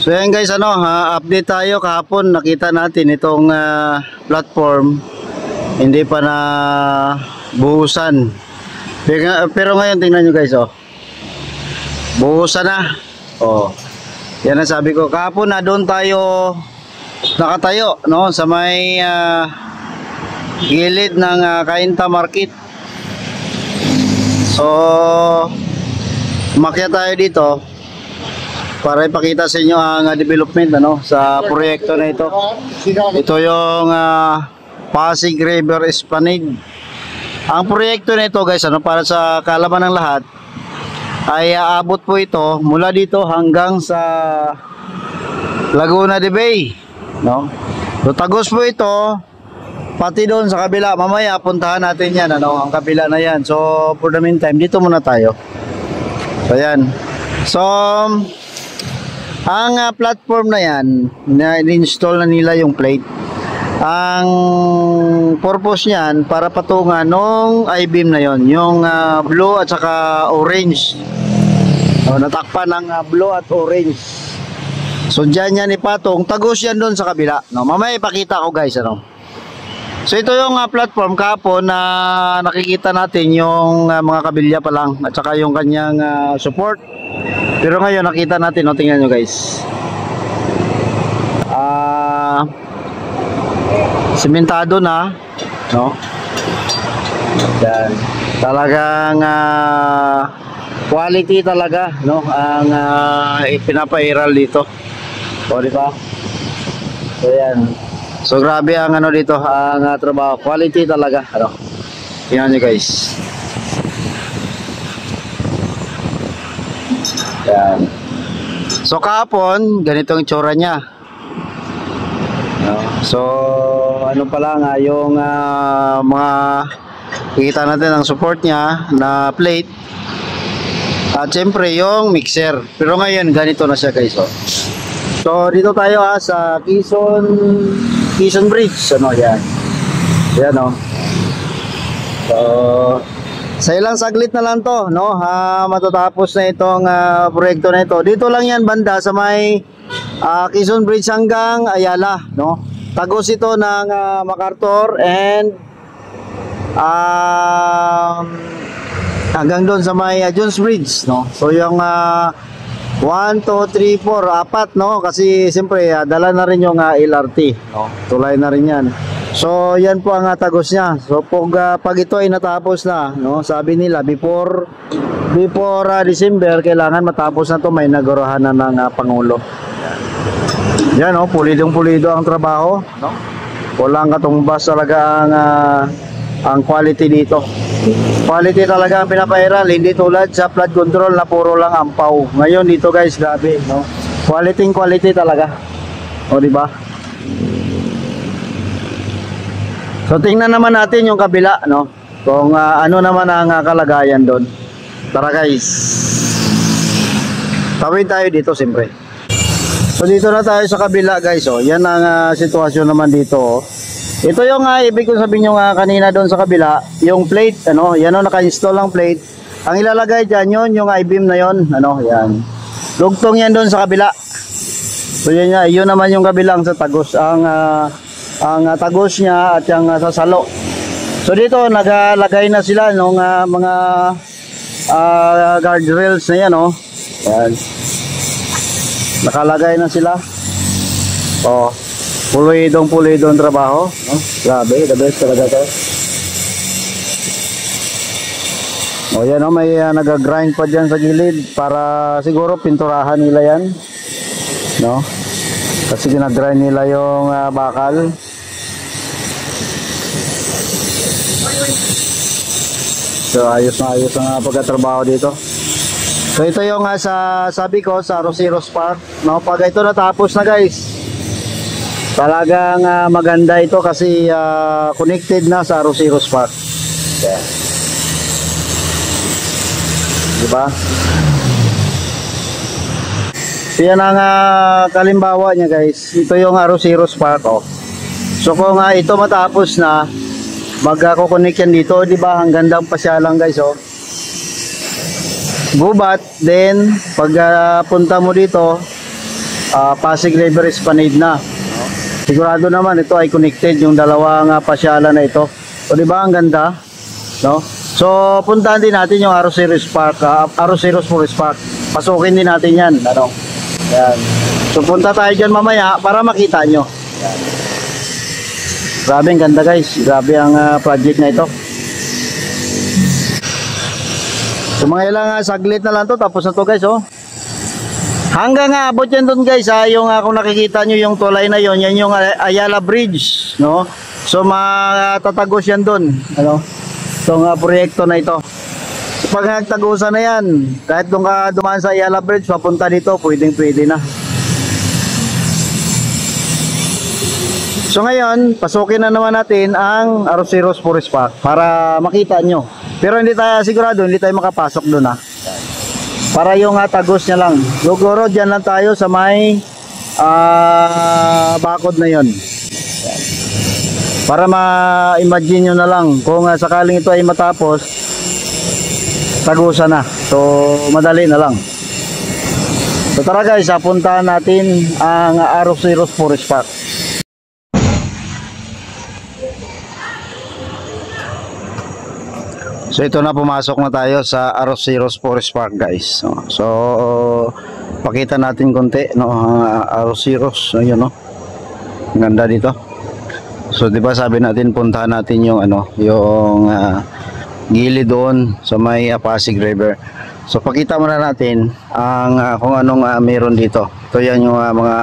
So yan guys, update tayo. Kahapon nakita natin itong platform hindi pa na buhusan. Pero ngayon tingnan nyo guys, buhusan na. Yan ang sabi ko. Kahapon na doon tayo nakatayo, no, sa may gilid ng Cainta Market. So umakyat tayo dito para ipakita sa inyo ang development sa proyekto na ito. Ito yung Pasig River Esplanade. Ang proyekto na ito guys, para sa kaalaman ng lahat, ay aabot po ito mula dito hanggang sa Laguna de Bay, no? So tagos po ito pati doon sa kabila. Mamaya puntahan natin yan, ang kabila na yan. So for the meantime, dito muna tayo. So yan. So ang platform na yan, na-install na nila yung plate. Ang purpose niyan para patungan nung I-beam na yon, yung blue at saka orange. Natakpan ng blue at orange. So dyan yan ipatong, tagos yan doon sa kabila. Mamaya ipakita ko guys. So ito yung platform kahapon na nakikita natin yung mga kabilya pa lang at saka yung kanyang support. Pero ngayon nakita natin, tingnan nyo guys, simentado na, no? Yan. Talagang quality talaga, no, ang ipinapairal dito. Di ba? So yan. So grabe ang dito, ang trabaho, quality talaga, tingnan nyo guys. Yan. So kahapon ganitong itsura niya. So ano pa lang yung mga kita natin ang support niya na plate at siyempre yung mixer. Pero ngayon ganito na siya guys. So dito tayo sa Quezon Bridge. Yan. Yan So sa ilang saglit na lang to, matatapos na itong proyekto na ito. Dito lang yan banda sa may Quezon Bridge hanggang Ayala, no? Tagos ito ng MacArthur and hanggang doon sa may Jones Bridge, no? So yung 1, 2, 3, 4, 4, no? Kasi siyempre dala na rin yung LRT, no? Tulay na rin yan. So yan po ang tagos niya. So pag ito ay natapos na, no, sabi nila before December kailangan matapos na to, may inaugurahan na ng Pangulo. Yan, pulidong-pulido ang trabaho, no? Walang katumbas talaga ang quality dito. Quality talaga ang pinapairal, hindi tulad sa flood control na puro lang ampaw. Ngayon dito guys, grabe, no? Quality talaga. Di ba? So tingnan naman natin yung kabila, no? Kung ano naman ang kalagayan doon. Tara guys. Tawid tayo dito siyempre. So dito na tayo sa kabila guys, yan ang sitwasyon naman dito. Ito yung ibig kong sabihin yung kanina doon sa kabila, yung plate, yan naka-install ang plate. Ang ilalagay diyan yung I-beam na yon, yan. Lugtong yan doon sa kabila. So yun naman yung kabilang sa tagos, ang tagos niya at yung sasalo. So dito nagalagay na sila ng mga guardrails na yan, yan. Nakalagay na sila. Pulidong trabaho, grabe, the best talaga to. Yan, may nag-grind pa dyan sa gilid para siguro pinturahan nila yan, no? Kasi ginagrind nila yung bakal. So ayos na ayos ang pagkatrabaho dito. So ito yung sabi ko sa Rosiros Park, no? Pag ito natapos na guys, talagang maganda ito kasi connected na sa Rosiros Park. Yeah. Diba? So yan ang kalimbawa niya guys. Ito yung Rosiros Park. So kung ito matapos na, magko-connect yan dito, di ba? Ang gandang pasyalan guys, gubat. Then pag punta mo dito, Pasig River Esplanade na. Sigurado naman ito ay connected yung dalawang pasyalan na ito. O di ba ang ganda, no? So puntahan din natin yung Arroceros Park, Arroceros Forest Park. Pasukin din natin 'yan, ano? Yan. So punta tayo diyan mamaya para makita nyo. Yan. Grabe ang ganda guys. Grabe ang project na ito. So mga ilang saglit na lang to, tapos na to guys, oh. Hanggang abot yan doon guys, yung kung nakikita nyo yung tulay na yon, yan yung Ayala Bridge, no? So matatagos yan doon, ano? Itong proyekto na ito. So, pag nagtagusan na yan, kahit doon ka dumaan sa Ayala Bridge, papunta dito, pwede na. So ngayon, pasukin na naman natin ang Arroceros Forest Park para makita nyo. Pero hindi tayo sigurado, hindi tayo makapasok doon, ha. Para yung tagos niya lang. Siguro dyan lang tayo sa may bakod na yon. Para ma-imagine nyo na lang kung sakaling ito ay matapos, tagusan na. So madali na lang. So tara guys, puntahan natin ang Arroceros Forest Park. So ito na, pumasok na tayo sa Arroceros Forest Park guys. So pakita natin konti, no, Arroceros, ayun, no. Ang ganda dito. So 'di ba sabi natin puntahan natin yung yung gilid doon sa may Pasig River. So pakita muna natin ang kung anong meron dito. Ito yan yung mga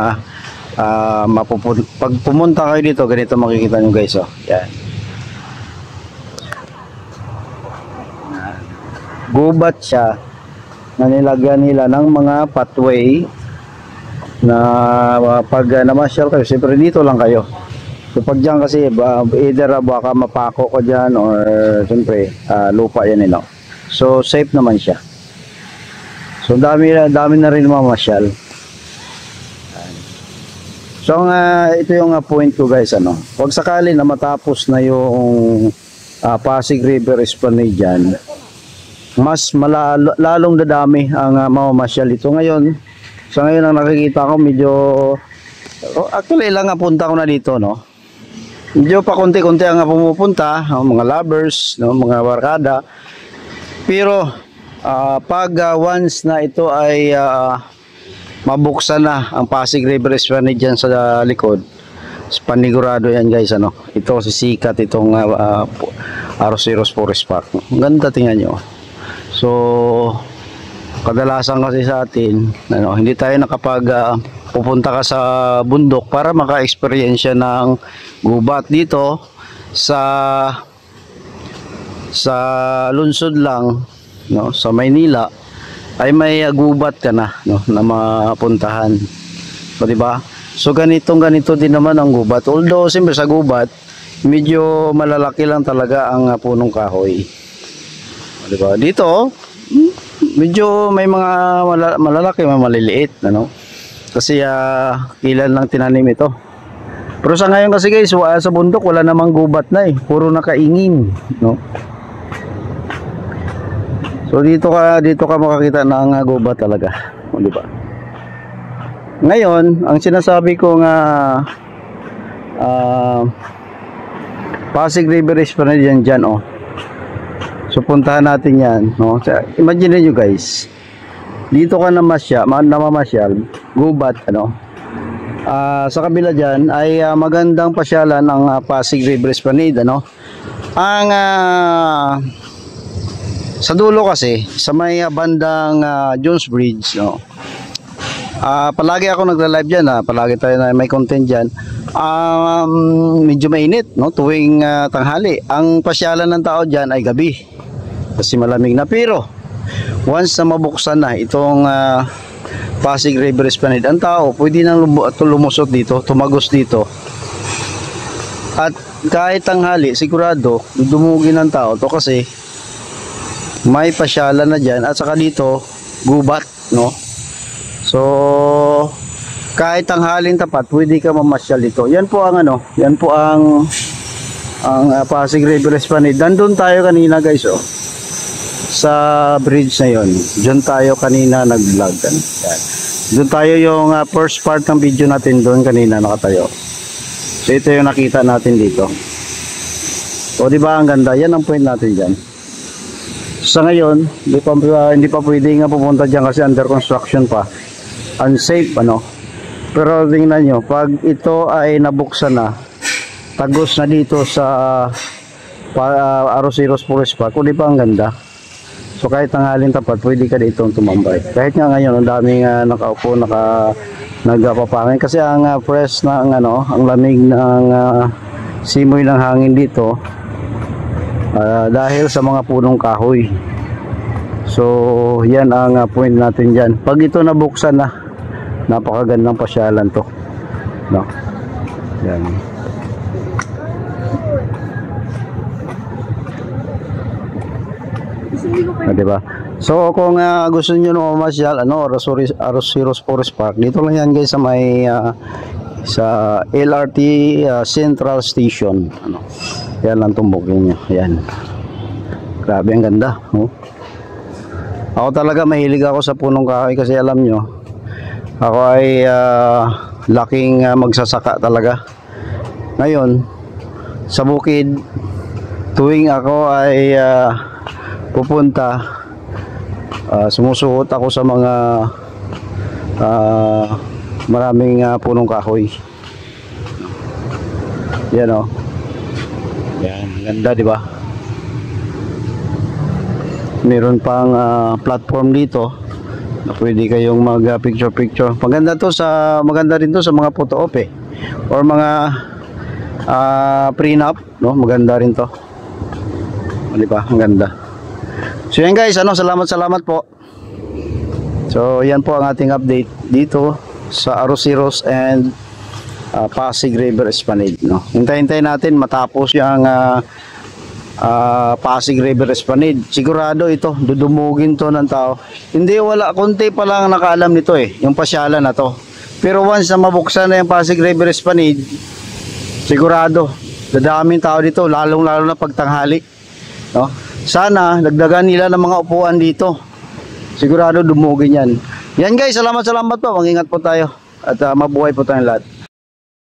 pag pumunta kayo dito, ganito makikita nyo guys, oh. Yan. Gubat siya na nilagyan nila ng mga pathway na pag namasyal kayo, siyempre dito lang kayo. So pag dyan kasi either baka mapako ko dyan or siyempre lupa yan, you know. So safe naman siya. So dami na rin mamasyal. So ito yung point ko guys, ano. Pag sakali na matapos na yung Pasig River Esplanade dyan, mas lalong dadami ang mamamasyal ito. Ngayon, sa ngayon ang nakikita ko medyo actually lang punta ko na dito, no. Medyo pa konti-konti ang pumupunta, mga lovers, no, mga barkada. Pero pag once na ito ay mabuksan na ang Pasig River Esplanade dyan sa likod, panigurado yan guys, ano. Ito sisikat itong Arroceros Forest Park. Ang ganda, tingnan nyo. So kadalasan kasi sa atin, ano, hindi tayo pupunta ka sa bundok para maka-experience ng gubat. Dito sa lungsod lang, no, sa Maynila ay may gubat ka na, no, na mapuntahan. So di ba? So ganito din naman ang gubat. Although siyempre sa gubat medyo malalaki lang talaga ang punong kahoy. Diba? Dito medyo may mga malalaki, may maliliit, ano? Kasi ilan lang tinanim ito. Pero sa ngayon kasi guys, sa bundok wala namang gubat na, puro nakaingin, no? So dito ka makakita ng gubat talaga, di ba? Ngayon, ang sinasabi ko nga Pasig River Esplanade yan dyan, oh. So puntahan natin yan, no? Imagine nyo guys, dito ka namamasyal, gubat, ano. Sa kabila dyan ay magandang pasyalan ng Pasig River Esplanade, ano. Ang sa dulo kasi, sa may bandang Jones Bridge, no. Palagi ako nagla-live dyan, palagi tayo na may content dyan. Medyo mainit, no, tuwing tanghali. Ang pasyalan ng tao dyan ay gabi kasi malamig na. Pero once na mabuksan na itong Pasig River Esplanade, ang tao pwede nang lumusot dito, tumagos dito. At kahit tanghali, sigurado dumugin ng tao to kasi may pasyalan na dyan. At saka dito gubat, no. So kahit tanghaling tapat, pwede ka mamasyal dito. Yan po ang yan po ang Pasig River Esplanade. Nandun tayo kanina guys, oh, sa bridge na yon. Diyan tayo kanina nag-vlog. Yan. Doon tayo yung first part ng video natin doon kanina nakatayo. So ito yung nakita natin dito. O di ba ang ganda? Yan ang point natin diyan. Sa ngayon, hindi pa pwedeng pupunta diyan kasi under construction pa. Unsafe ano. Pero tingnan nyo, pag ito ay nabuksan na, tagos na dito sa Arroceros Forest Park, o di ba ang ganda? So kahit tanghalin tapat, pwede ka dito tumambay. Kahit nga ngayon, ang daming nakaupo, nagpapangin kasi ang fresh ng ang lamig ng simoy ng hangin dito dahil sa mga punong kahoy. So yan ang point natin diyan. Pag ito nabuksan na, napakagandang pasyalan to, no? Yan. Diba? So kung gusto niyo no masyal Arroceros Forest Park, dito lang yan guys sa may sa LRT Central Station, yan lang tumbukin nyo. Yan, grabe ang ganda, oh. Ako talaga mahilig ako sa punong kahoy kasi alam nyo, ako ay laking magsasaka talaga. Ngayon sa bukid, tuwing ako ay pupunta, sumusuot ako sa mga maraming punong kahoy. Yan o. Yan, ganda di ba? Meron pang platform dito na pwede kayong mag picture. Maganda rin to sa mga photo op or mga prenup, no? Maganda rin to. Di ba? Ang ganda. So yan guys, salamat po. So yan po ang ating update dito sa Arroceros and Pasig River Esplanade, no? Hintayin natin matapos yung Pasig River Esplanade. Sigurado ito, dudumugin to ng tao. Hindi, konti pa lang nakaalam nito yung pasyalan na to. Pero once na mabuksan na yung Pasig River Esplanade, sigurado dadaming tao dito, lalong-lalo na pagtanghali, no? Sana dagdagan nila ng mga upuan dito. Sigurado dumugin yan. Yan guys, salamat po. Mag-ingat po tayo at mabuhay po tayong lahat.